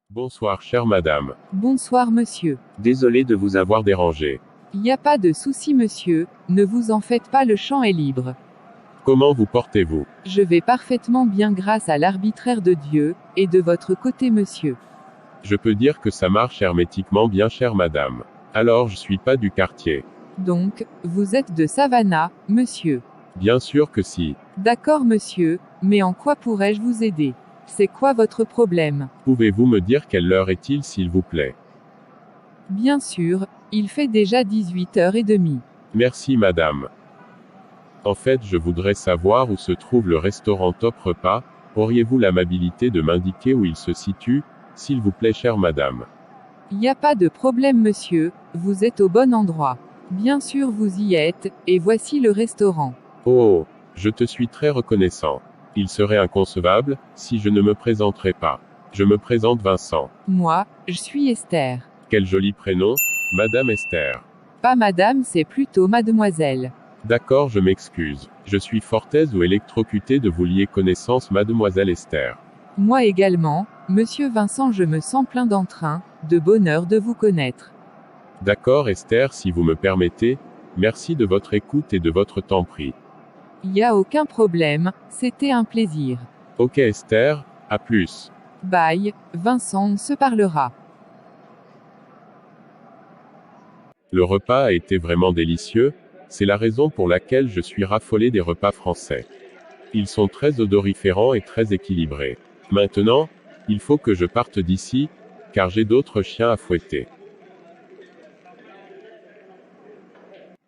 Bonsoir chère madame. Bonsoir monsieur. Désolé de vous avoir dérangé. Y a pas de souci monsieur, ne vous en faites pas, le champ est libre. Comment vous portez-vous? Je vais parfaitement bien grâce à l'arbitraire de Dieu, et de votre côté monsieur. Je peux dire que ça marche hermétiquement bien chère madame. Alors je suis pas du quartier. Donc, vous êtes de Savannah, monsieur. Bien sûr que si. D'accord monsieur, mais en quoi pourrais-je vous aider? C'est quoi votre problème? Pouvez-vous me dire quelle heure est-il s'il vous plaît? Bien sûr, il fait déjà 18h30. Merci madame. En fait je voudrais savoir où se trouve le restaurant Top Repas. Auriez-vous l'amabilité de m'indiquer où il se situe, s'il vous plaît chère madame? Y a pas de problème monsieur, vous êtes au bon endroit. Bien sûr vous y êtes, et voici le restaurant. Oh, je te suis très reconnaissant. Il serait inconcevable, si je ne me présenterais pas. Je me présente Vincent. Moi, je suis Esther. Quel joli prénom, Madame Esther. Pas madame, c'est plutôt mademoiselle. D'accord, je m'excuse. Je suis fort aise ou électrocuté de vous lier connaissance Mademoiselle Esther. Moi également, monsieur Vincent, je me sens plein d'entrain, de bonheur de vous connaître. D'accord Esther, si vous me permettez, merci de votre écoute et de votre temps pris. Y a aucun problème, c'était un plaisir. Ok Esther, à plus. Bye, Vincent, on se parlera. Le repas a été vraiment délicieux, c'est la raison pour laquelle je suis raffolé des repas français. Ils sont très odoriférants et très équilibrés. Maintenant, il faut que je parte d'ici, car j'ai d'autres chiens à fouetter.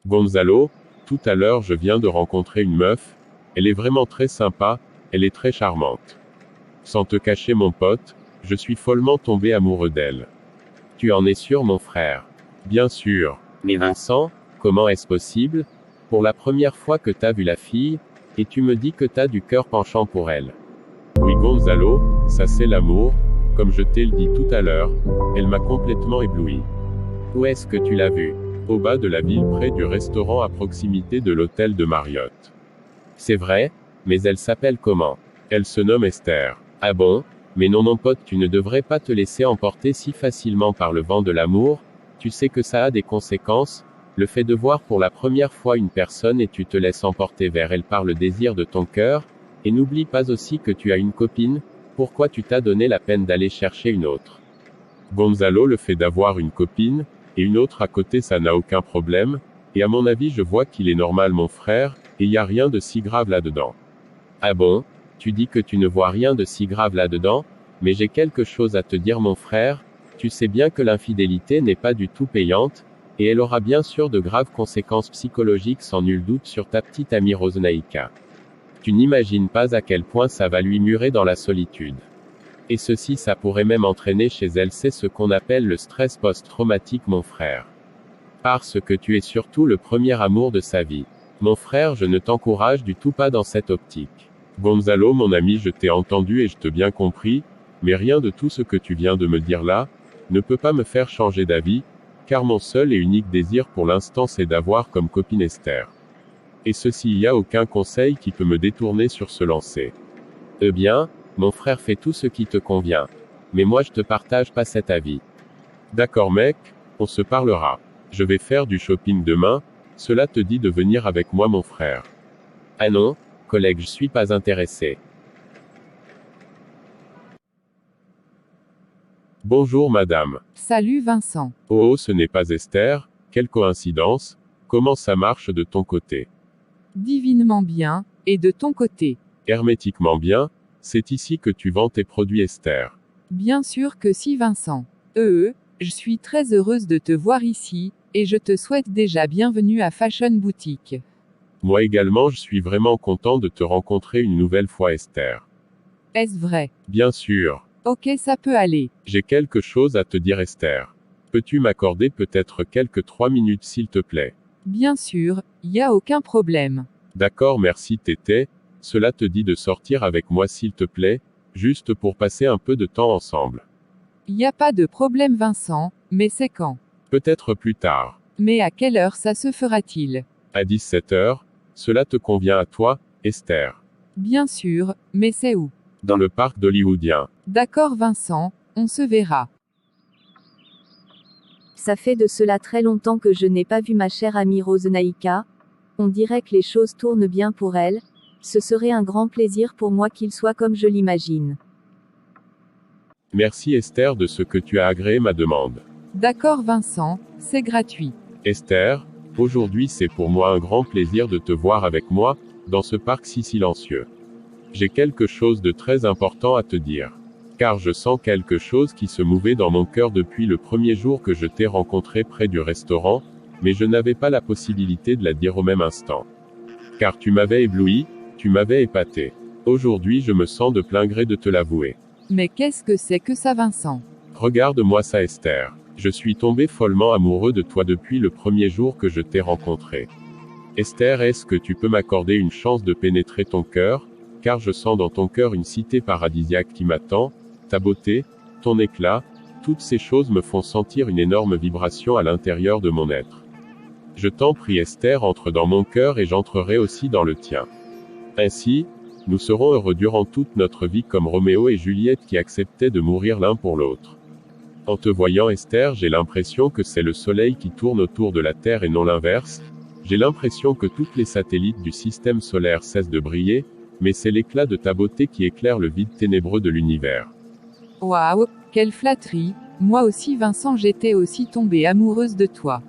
Gonzalo, tout à l'heure je viens de rencontrer une meuf, elle est vraiment très sympa, elle est très charmante. Sans te cacher mon pote, je suis follement tombé amoureux d'elle. Tu en es sûr mon frère? Bien sûr. Mais Vincent, comment est-ce possible? Pour la première fois que t'as vu la fille, et tu me dis que t'as du cœur penchant pour elle. Oui Gonzalo, ça c'est l'amour, comme je t'ai le dit tout à l'heure, elle m'a complètement ébloui. Où est-ce que tu l'as vue? Au bas de la ville près du restaurant à proximité de l'hôtel de Marriott. C'est vrai? Mais elle s'appelle comment? Elle se nomme Esther. Ah bon? Mais non mon pote, tu ne devrais pas te laisser emporter si facilement par le vent de l'amour, tu sais que ça a des conséquences, le fait de voir pour la première fois une personne et tu te laisses emporter vers elle par le désir de ton cœur, et n'oublie pas aussi que tu as une copine, pourquoi tu t'as donné la peine d'aller chercher une autre? Gonzalo, le fait d'avoir une copine, et une autre à côté ça n'a aucun problème, et à mon avis je vois qu'il est normal mon frère, et y a rien de si grave là-dedans. Ah bon? Tu dis que tu ne vois rien de si grave là-dedans, mais j'ai quelque chose à te dire mon frère, tu sais bien que l'infidélité n'est pas du tout payante, et elle aura bien sûr de graves conséquences psychologiques sans nul doute sur ta petite amie Rosnaïka. Tu n'imagines pas à quel point ça va lui murer dans la solitude. Et ceci ça pourrait même entraîner chez elle c'est ce qu'on appelle le stress post-traumatique mon frère. Parce que tu es surtout le premier amour de sa vie. Mon frère je ne t'encourage du tout pas dans cette optique. Gonzalo mon ami je t'ai entendu et je t'ai bien compris, mais rien de tout ce que tu viens de me dire là, ne peut pas me faire changer d'avis, car mon seul et unique désir pour l'instant c'est d'avoir comme copine Esther. Et ceci il n'y a aucun conseil qui peut me détourner sur ce lancer. Eh bien, mon frère fait tout ce qui te convient. Mais moi je te partage pas cet avis. D'accord mec, on se parlera. Je vais faire du shopping demain, cela te dit de venir avec moi mon frère? Ah non, collègue je suis pas intéressé. Bonjour madame. Salut Vincent. Oh ce n'est pas Esther, quelle coïncidence, comment ça marche de ton côté? Divinement bien, et de ton côté? Hermétiquement bien, c'est ici que tu vends tes produits Esther. Bien sûr que si Vincent. Je suis très heureuse de te voir ici, et je te souhaite déjà bienvenue à Fashion Boutique. Moi également je suis vraiment content de te rencontrer une nouvelle fois Esther. Est-ce vrai? Bien sûr. Ok ça peut aller. J'ai quelque chose à te dire Esther. Peux-tu m'accorder peut-être quelques 3 minutes s'il te plaît? Bien sûr, y a aucun problème. D'accord merci Tété, cela te dit de sortir avec moi s'il te plaît, juste pour passer un peu de temps ensemble. Y a pas de problème Vincent, mais c'est quand? Peut-être plus tard. Mais à quelle heure ça se fera-t-il? À 17h, cela te convient à toi, Esther? Bien sûr, mais c'est où? Dans le parc d'Hollywoodien. D'accord Vincent, on se verra. Ça fait de cela très longtemps que je n'ai pas vu ma chère amie Rosenaïka. On dirait que les choses tournent bien pour elle. Ce serait un grand plaisir pour moi qu'il soit comme je l'imagine. Merci Esther de ce que tu as agréé ma demande. D'accord Vincent, c'est gratuit. Esther, aujourd'hui c'est pour moi un grand plaisir de te voir avec moi, dans ce parc si silencieux. J'ai quelque chose de très important à te dire. Car je sens quelque chose qui se mouvait dans mon cœur depuis le premier jour que je t'ai rencontré près du restaurant, mais je n'avais pas la possibilité de la dire au même instant. Car tu m'avais ébloui, tu m'avais épaté. Aujourd'hui je me sens de plein gré de te l'avouer. Mais qu'est-ce que c'est que ça Vincent? Regarde-moi ça Esther. Je suis tombé follement amoureux de toi depuis le premier jour que je t'ai rencontré. Esther, est-ce que tu peux m'accorder une chance de pénétrer ton cœur, car je sens dans ton cœur une cité paradisiaque qui m'attend, ta beauté, ton éclat, toutes ces choses me font sentir une énorme vibration à l'intérieur de mon être. Je t'en prie Esther, entre dans mon cœur et j'entrerai aussi dans le tien. Ainsi, nous serons heureux durant toute notre vie comme Roméo et Juliette qui acceptaient de mourir l'un pour l'autre. En te voyant Esther, j'ai l'impression que c'est le soleil qui tourne autour de la Terre et non l'inverse. J'ai l'impression que toutes les satellites du système solaire cessent de briller, mais c'est l'éclat de ta beauté qui éclaire le vide ténébreux de l'univers. Waouh, quelle flatterie, moi aussi Vincent j'étais aussi tombée amoureuse de toi.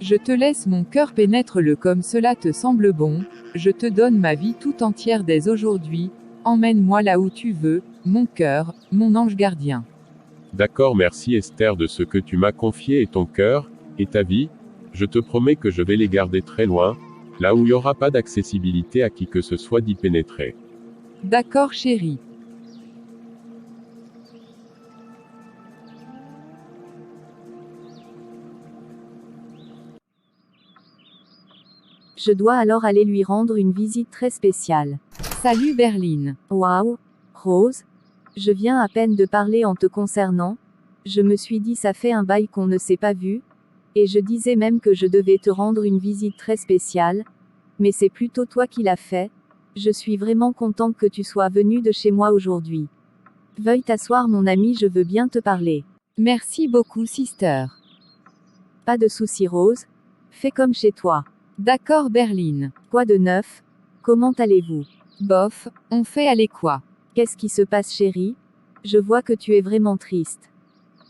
Je te laisse mon cœur pénètre-le comme cela te semble bon, je te donne ma vie tout entière dès aujourd'hui, emmène-moi là où tu veux, mon cœur, mon ange gardien. D'accord, merci Esther de ce que tu m'as confié et ton cœur, et ta vie, je te promets que je vais les garder très loin, là où il n'y aura pas d'accessibilité à qui que ce soit d'y pénétrer. D'accord chérie. Je dois alors aller lui rendre une visite très spéciale. Salut Berline. Waouh, Rose. Je viens à peine de parler en te concernant. Je me suis dit ça fait un bail qu'on ne s'est pas vu. Et je disais même que je devais te rendre une visite très spéciale. Mais c'est plutôt toi qui l'as fait. Je suis vraiment contente que tu sois venu de chez moi aujourd'hui. Veuille t'asseoir mon ami, je veux bien te parler. Merci beaucoup sister. Pas de souci Rose. Fais comme chez toi. D'accord Berline. Quoi de neuf? Comment allez-vous? Bof, on fait aller quoi? Qu'est-ce qui se passe chérie? Je vois que tu es vraiment triste.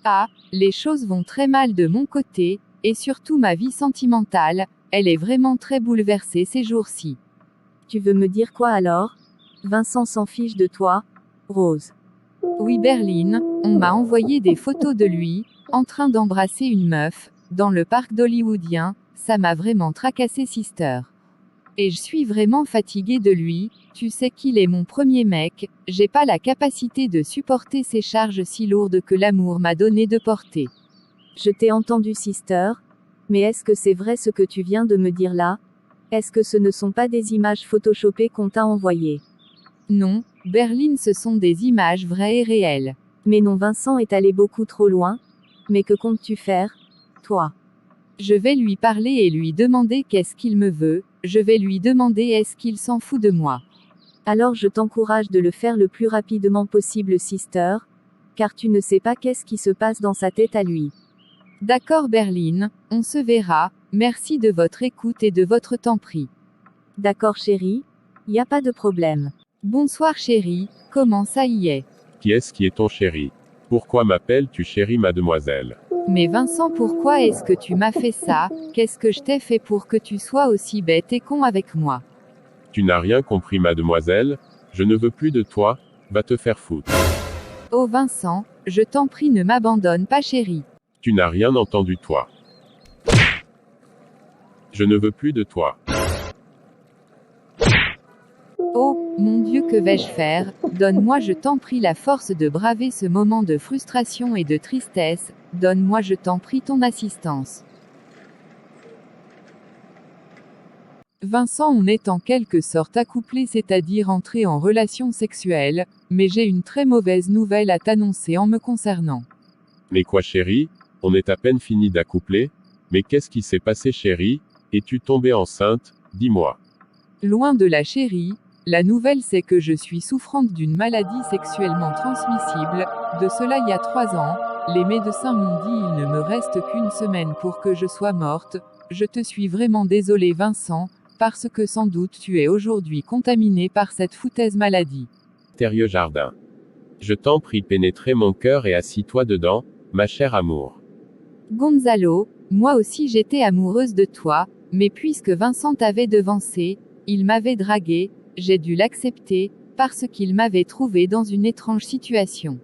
Ah, les choses vont très mal de mon côté, et surtout ma vie sentimentale, elle est vraiment très bouleversée ces jours-ci. Tu veux me dire quoi alors? Vincent s'en fiche de toi, Rose. Oui Berline, on m'a envoyé des photos de lui, en train d'embrasser une meuf, dans le parc d'Hollywoodien, ça m'a vraiment tracassé sister. Et je suis vraiment fatiguée de lui, tu sais qu'il est mon premier mec, j'ai pas la capacité de supporter ces charges si lourdes que l'amour m'a donné de porter. Je t'ai entendu sister, mais est-ce que c'est vrai ce que tu viens de me dire là? Est-ce que ce ne sont pas des images photoshopées qu'on t'a envoyées? Non, Berline, ce sont des images vraies et réelles. Mais non, Vincent est allé beaucoup trop loin. Mais que comptes-tu faire, toi? Je vais lui parler et lui demander qu'est-ce qu'il me veut, je vais lui demander est-ce qu'il s'en fout de moi. Alors je t'encourage de le faire le plus rapidement possible sister, car tu ne sais pas qu'est-ce qui se passe dans sa tête à lui. D'accord Berline, on se verra, merci de votre écoute et de votre temps pris. D'accord chérie, y a pas de problème. Bonsoir chérie, comment ça y est? Qui est-ce qui est ton chéri? Pourquoi m'appelles-tu chérie mademoiselle? Mais Vincent, pourquoi est-ce que tu m'as fait ça? Qu'est-ce que je t'ai fait pour que tu sois aussi bête et con avec moi? Tu n'as rien compris mademoiselle, je ne veux plus de toi, va te faire foutre. Oh Vincent, je t'en prie ne m'abandonne pas chérie. Tu n'as rien entendu toi. Je ne veux plus de toi. Oh, mon Dieu, que vais-je faire? Donne-moi, je t'en prie, la force de braver ce moment de frustration et de tristesse, donne-moi, je t'en prie, ton assistance. Vincent, on est en quelque sorte accouplés, c'est-à-dire entrés en relation sexuelle, mais j'ai une très mauvaise nouvelle à t'annoncer en me concernant. Mais quoi chérie? On est à peine fini d'accoupler? Mais qu'est-ce qui s'est passé chérie? Es-tu tombée enceinte? Dis-moi. Loin de la chérie, La nouvelle c'est que je suis souffrante d'une maladie sexuellement transmissible, de cela il y a 3 ans, les médecins m'ont dit il ne me reste qu'une semaine pour que je sois morte, je te suis vraiment désolée Vincent, parce que sans doute tu es aujourd'hui contaminé par cette foutaise maladie. Mystérieux jardin. Je t'en prie pénétrer mon cœur et assis-toi dedans, ma chère amour. Gonzalo, moi aussi j'étais amoureuse de toi, mais puisque Vincent t'avait devancé, il m'avait dragué, j'ai dû l'accepter, parce qu'il m'avait trouvé dans une étrange situation.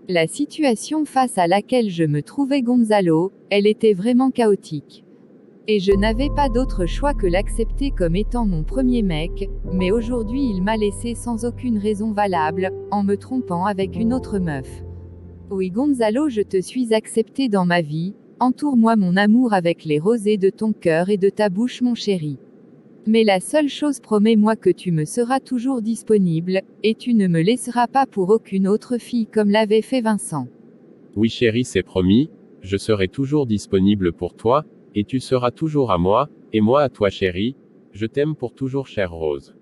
La situation face à laquelle je me trouvais Gonzalo, elle était vraiment chaotique. Et je n'avais pas d'autre choix que l'accepter comme étant mon premier mec, mais aujourd'hui il m'a laissé sans aucune raison valable, en me trompant avec une autre meuf. Oui Gonzalo, je te suis accepté dans ma vie, entoure-moi mon amour avec les rosées de ton cœur et de ta bouche mon chéri. Mais la seule chose, promets-moi que tu me seras toujours disponible, et tu ne me laisseras pas pour aucune autre fille comme l'avait fait Vincent. Oui chérie, c'est promis, je serai toujours disponible pour toi, et tu seras toujours à moi, et moi à toi chérie, je t'aime pour toujours chère Rose.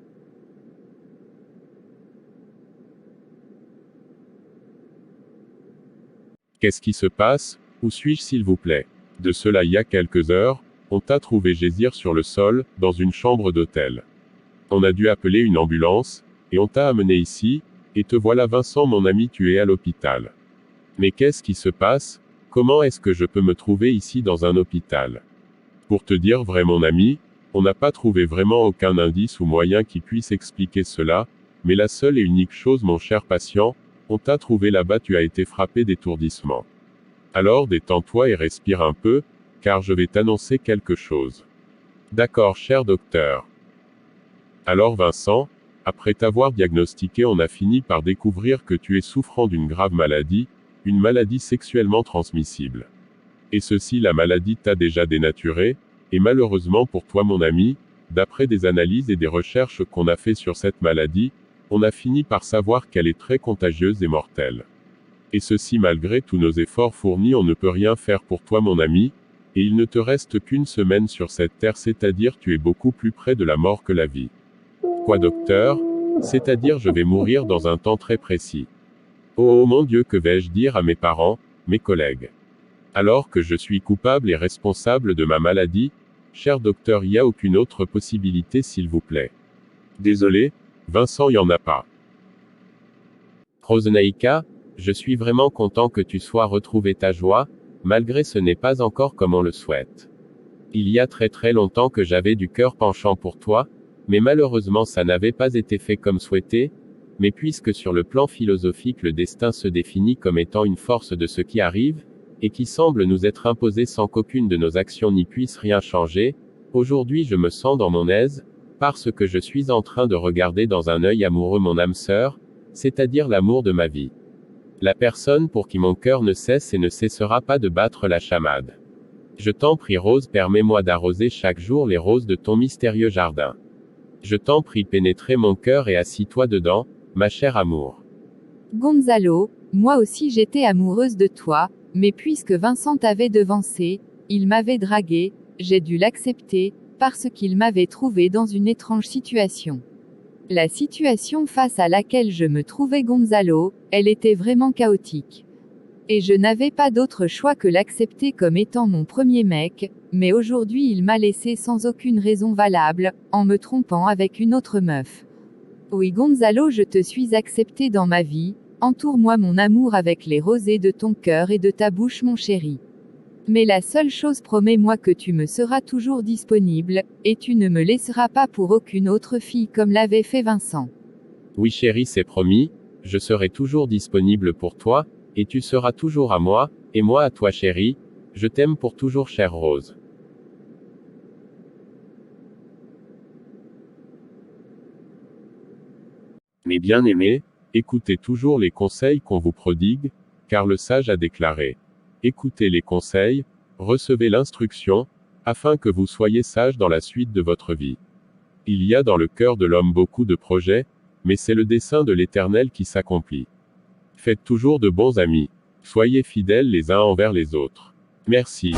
Qu'est-ce qui se passe? Où suis-je s'il vous plaît? De cela il y a quelques heures, on t'a trouvé gésir sur le sol, dans une chambre d'hôtel. On a dû appeler une ambulance, et on t'a amené ici, et te voilà Vincent mon ami, tu es à l'hôpital. Mais qu'est-ce qui se passe? Comment est-ce que je peux me trouver ici dans un hôpital? Pour te dire vrai mon ami, on n'a pas trouvé vraiment aucun indice ou moyen qui puisse expliquer cela, mais la seule et unique chose mon cher patient, on t'a trouvé là-bas, tu as été frappé d'étourdissement. Alors détends-toi et respire un peu, car je vais t'annoncer quelque chose. D'accord cher docteur. Alors Vincent, après t'avoir diagnostiqué on a fini par découvrir que tu es souffrant d'une grave maladie, une maladie sexuellement transmissible. Et ceci la maladie t'a déjà dénaturé, et malheureusement pour toi mon ami, d'après des analyses et des recherches qu'on a fait sur cette maladie, on a fini par savoir qu'elle est très contagieuse et mortelle. Et ceci malgré tous nos efforts fournis, on ne peut rien faire pour toi mon ami, et il ne te reste qu'une semaine sur cette terre, c'est-à-dire tu es beaucoup plus près de la mort que la vie. Quoi docteur? C'est-à-dire je vais mourir dans un temps très précis. Oh mon Dieu, que vais-je dire à mes parents, mes collègues? Alors que je suis coupable et responsable de ma maladie, cher docteur, il n'y a aucune autre possibilité s'il vous plaît. Désolé, Vincent, il n'y en a pas. Rosenaïka, je suis vraiment content que tu sois retrouvé ta joie, malgré ce n'est pas encore comme on le souhaite. Il y a très longtemps que j'avais du cœur penchant pour toi, mais malheureusement ça n'avait pas été fait comme souhaité, mais puisque sur le plan philosophique le destin se définit comme étant une force de ce qui arrive, et qui semble nous être imposé sans qu'aucune de nos actions n'y puisse rien changer, aujourd'hui je me sens dans mon aise, parce que je suis en train de regarder dans un œil amoureux mon âme sœur, c'est-à-dire l'amour de ma vie. La personne pour qui mon cœur ne cesse et ne cessera pas de battre la chamade. Je t'en prie Rose, permets-moi d'arroser chaque jour les roses de ton mystérieux jardin. Je t'en prie pénétrer mon cœur et assis-toi dedans, ma chère amour. Gonzalo, moi aussi j'étais amoureuse de toi, mais puisque Vincent t'avait devancé, il m'avait dragué, j'ai dû l'accepter, parce qu'il m'avait trouvé dans une étrange situation. La situation face à laquelle je me trouvais Gonzalo, elle était vraiment chaotique. Et je n'avais pas d'autre choix que l'accepter comme étant mon premier mec, mais aujourd'hui il m'a laissé sans aucune raison valable, en me trompant avec une autre meuf. Oui Gonzalo, je te suis accepté dans ma vie, entoure-moi mon amour avec les rosées de ton cœur et de ta bouche mon chéri. Mais la seule chose, promets-moi que tu me seras toujours disponible, et tu ne me laisseras pas pour aucune autre fille comme l'avait fait Vincent. Oui chérie, c'est promis, je serai toujours disponible pour toi, et tu seras toujours à moi, et moi à toi chérie, je t'aime pour toujours chère Rose. Mes bien-aimés, écoutez toujours les conseils qu'on vous prodigue, car le sage a déclaré. Écoutez les conseils, recevez l'instruction, afin que vous soyez sage dans la suite de votre vie. Il y a dans le cœur de l'homme beaucoup de projets, mais c'est le dessein de l'Éternel qui s'accomplit. Faites toujours de bons amis. Soyez fidèles les uns envers les autres. Merci.